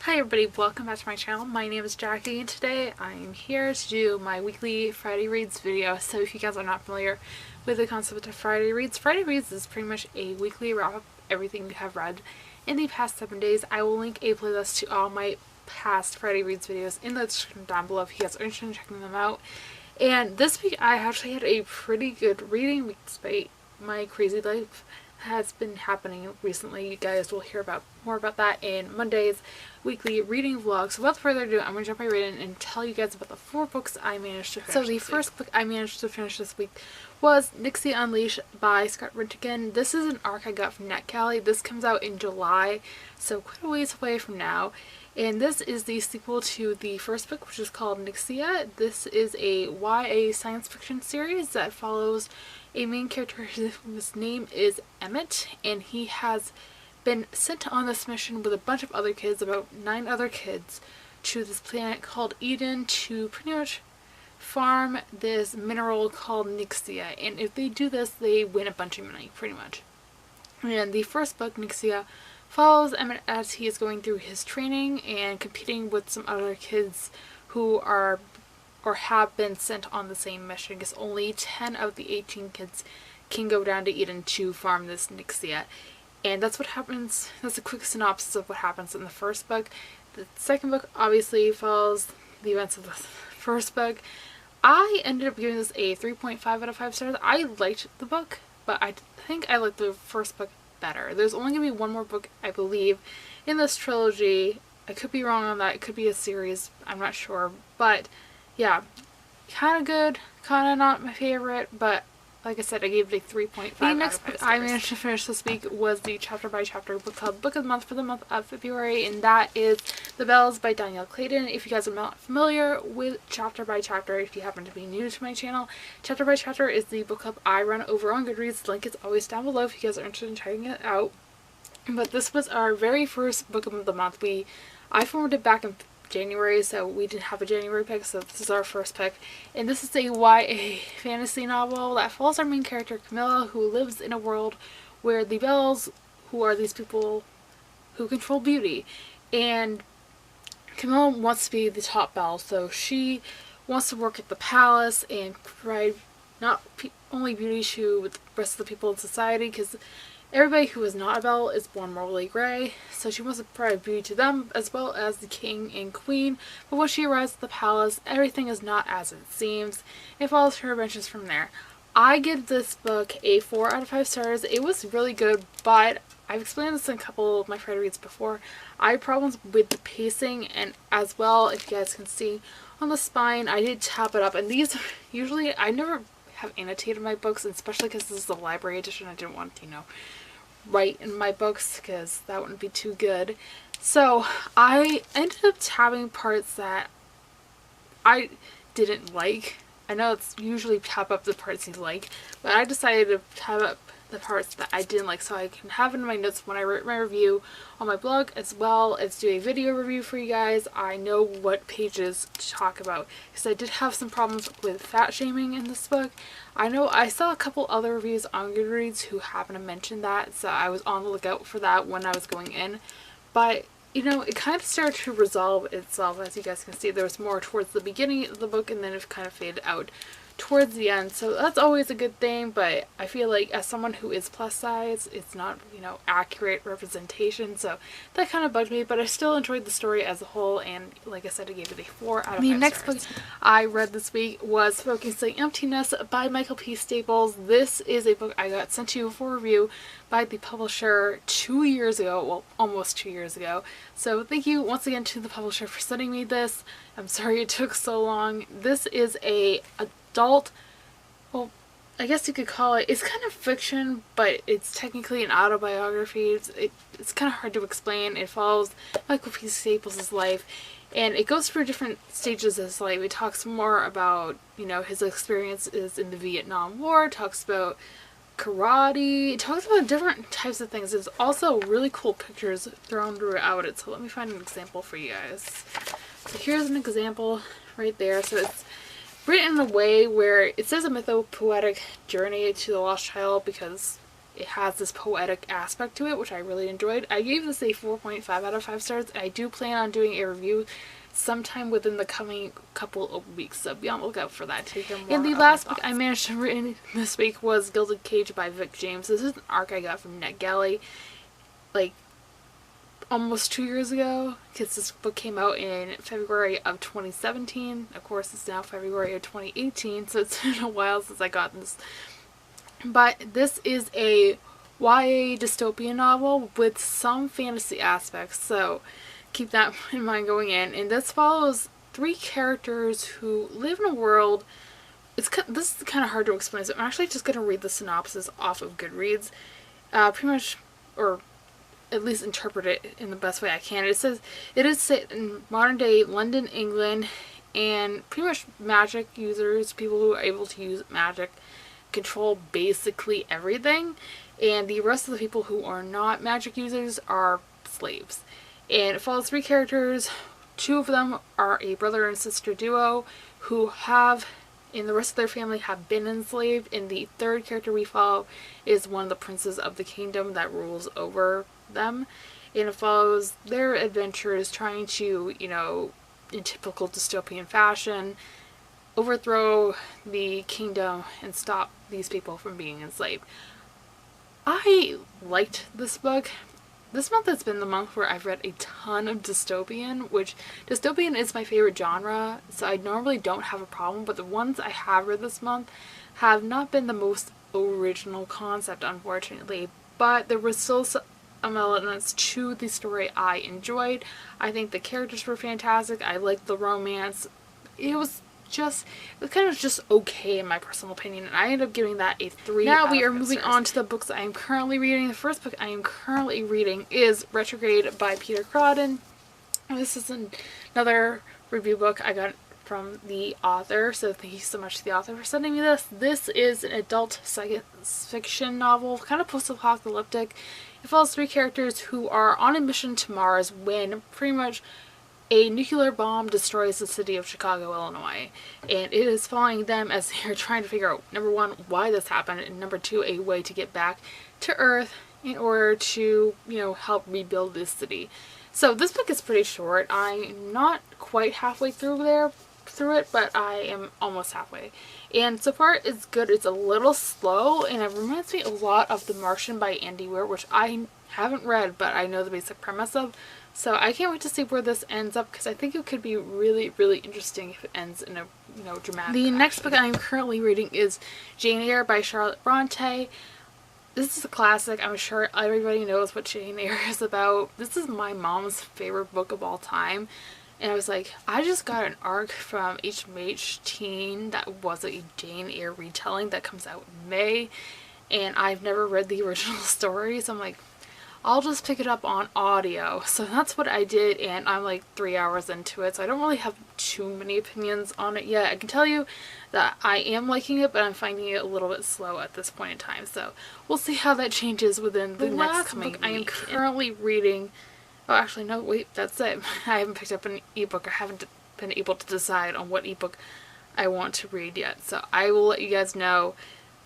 Hi everybody, welcome back to my channel. My name is Jackie and today I am here to do my weekly Friday Reads video. So if you guys are not familiar with the concept of Friday Reads is pretty much a weekly wrap up of everything you have read in the past 7 days. I will link a playlist to all my past Friday Reads videos in the description down below if you guys are interested in checking them out. And this week I actually had a pretty good reading week despite my crazy life has been happening recently. You guys will hear more about that in Monday's weekly reading vlog. So without further ado, I'm going to jump right in and tell you guys about the 4 books I managed to finish. So the first book I managed to finish this week was Mixi Unleashed by Scott Rintigan. This is an arc I got from NetGalley. This comes out in July, so quite a ways away from now. And this is the sequel to the first book, which is called Nixia. This is a YA science fiction series that follows a main character whose name is Emmett, and he has been sent on this mission with a bunch of other kids, about 9 other kids, to this planet called Eden to pretty much farm this mineral called Nixia. And if they do this, they win a bunch of money, pretty much. And the first book, Nixia, follows Emmett as he is going through his training and competing with some other kids who are or have been sent on the same mission, because only 10 of the 18 kids can go down to Eden to farm this Nixia. And that's what happens. That's a quick synopsis of what happens in the first book. The second book obviously follows the events of the first book. I ended up giving this a 3.5 out of 5 stars. I liked the book, but I think I liked the first book better. There's only going to be one more book, I believe, in this trilogy. I could be wrong on that. It could be a series. I'm not sure. But yeah, kind of good, kind of not my favorite, but like I said, I gave it a 3.5 The next book I managed to finish this week was the chapter by chapter book club book of the month for the month of February, and that is The Bells by Danielle Clayton. If you guys are not familiar with chapter by chapter, if you happen to be new to my channel, chapter by chapter is the book club I run over on Goodreads. The link is always down below if you guys are interested in checking it out. But this was our very first book of the month. I formed it back in January, so we didn't have a January pick, so this is our first pick. And this is a YA fantasy novel that follows our main character Camilla, who lives in a world where the Bells, who are these people who control beauty, and Camilla wants to be the top Belle, so she wants to work at the palace and provide not only beauty to the rest of the people in society, because everybody who is not a Belle is born morally grey, so she wants to provide beauty to them as well as the king and queen. But when she arrives at the palace, everything is not as it seems. It follows her adventures from there. I give this book a 4 out of 5 stars. It was really good, but I've explained this in a couple of my Friday reads before. I had problems with the pacing, and as well, if you guys can see on the spine, I did tap it up. And these usually, I never have annotated my books, especially because this is the library edition. I didn't want to, write in my books because that wouldn't be too good. So I ended up tabbing parts that I didn't like. I know it's usually tab up the parts you like, but I decided to tab up the parts that I didn't like so I can have it in my notes when I write my review on my blog, as well as do a video review for you guys. I know what pages to talk about because I did have some problems with fat shaming in this book. I know I saw a couple other reviews on Goodreads who happened to mention that, so I was on the lookout for that when I was going in. But it kind of started to resolve itself. As you guys can see, there was more towards the beginning of the book, and then it kind of faded out towards the end, so that's always a good thing. But I feel like as someone who is plus size, it's not accurate representation, so that kind of bugged me, but I still enjoyed the story as a whole, and like I said, I gave it a 4 out of 5 stars. The next book I read this week was Focusing Emptiness by Michael P. Staples. This is a book I got sent to you for review by the publisher 2 years ago, well, almost 2 years ago, so thank you once again to the publisher for sending me this. I'm sorry it took so long. This is a adult, well, I guess you could call it, it's kind of fiction, but it's technically an autobiography. It's kind of hard to explain. It follows Michael P. Staples' life, and it goes through different stages of his life. It talks more about, his experiences in the Vietnam War, it talks about karate, it talks about different types of things. There's also really cool pictures thrown throughout it, so let me find an example for you guys. So here's an example right there. So it's written in a way where it says a mythopoetic journey to the lost child, because it has this poetic aspect to it, which I really enjoyed. I gave this a 4.5 out of 5 stars. I do plan on doing a review sometime within the coming couple of weeks, so be on the lookout for that to hear more. And the last book I managed to read this week was Gilded Cage by Vic James. This is an arc I got from NetGalley like almost 2 years ago, because this book came out in February of 2017. Of course, it's now February of 2018, so it's been a while since I got this. But this is a YA dystopian novel with some fantasy aspects, so keep that in mind going in. And this follows 3 characters who live in a world. This is kind of hard to explain, so I'm actually just going to read the synopsis off of Goodreads. Pretty much, or at least interpret it in the best way I can. It says it is set in modern day London, England, and pretty much magic users, people who are able to use magic, control basically everything, and the rest of the people who are not magic users are slaves. And it follows 3 characters. 2 of them are a brother and sister duo who have, and the rest of their family have been enslaved. And the 3rd character we follow is one of the princes of the kingdom that rules over them. And it follows their adventures trying to, you know, in typical dystopian fashion, overthrow the kingdom and stop these people from being enslaved. I liked this book. This month has been the month where I've read a ton of dystopian, which dystopian is my favorite genre, so I normally don't have a problem, but the ones I have read this month have not been the most original concept, unfortunately, but there was still some elements to the story I enjoyed. I think the characters were fantastic. I liked the romance. It was kind of just okay in my personal opinion, and I ended up giving that a 3. Now we are moving on to the books I am currently reading. The first book I am currently reading is Retrograde by Peter Crowden. This is another review book I got from the author, so thank you so much to the author for sending me this. This is an adult science fiction novel, kind of post-apocalyptic. It follows 3 characters who are on a mission to Mars when pretty much a nuclear bomb destroys the city of Chicago, Illinois, and it is following them as they're trying to figure out, number 1, why this happened, and number 2, a way to get back to Earth in order to, you know, help rebuild this city. So this book is pretty short. I'm not quite halfway through it, but I am almost halfway. And so far it's good. It's a little slow, and it reminds me a lot of The Martian by Andy Weir, which I haven't read, but I know the basic premise of. So I can't wait to see where this ends up, because I think it could be really, really interesting if it ends in a, you know, dramatic fashion. The next book I am currently reading is Jane Eyre by Charlotte Bronte. This is a classic. I'm sure everybody knows what Jane Eyre is about. This is my mom's favorite book of all time. And I was like, I just got an arc from HMH Teen that was a Jane Eyre retelling that comes out in May. And I've never read the original story, so I'm like, I'll just pick it up on audio. So that's what I did, and I'm like 3 hours into it, so I don't really have too many opinions on it yet. I can tell you that I am liking it, but I'm finding it a little bit slow at this point in time, so we'll see how that changes within the next coming week. I am currently reading, oh actually no, wait, that's it. I haven't picked up an ebook. I haven't been able to decide on what ebook I want to read yet, so I will let you guys know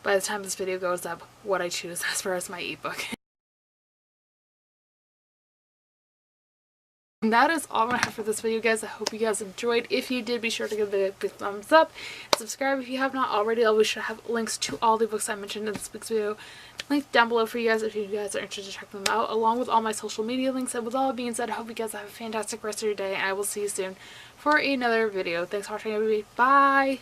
by the time this video goes up what I choose as far as my ebook. And that is all I have for this video, guys. I hope you guys enjoyed. If you did, be sure to give it a big thumbs up. Subscribe if you have not already. I'll be sure to have links to all the books I mentioned in this week's video linked down below for you guys if you guys are interested to check them out, along with all my social media links. And with all that being said, I hope you guys have a fantastic rest of your day, and I will see you soon for another video. Thanks for watching, everybody. Bye!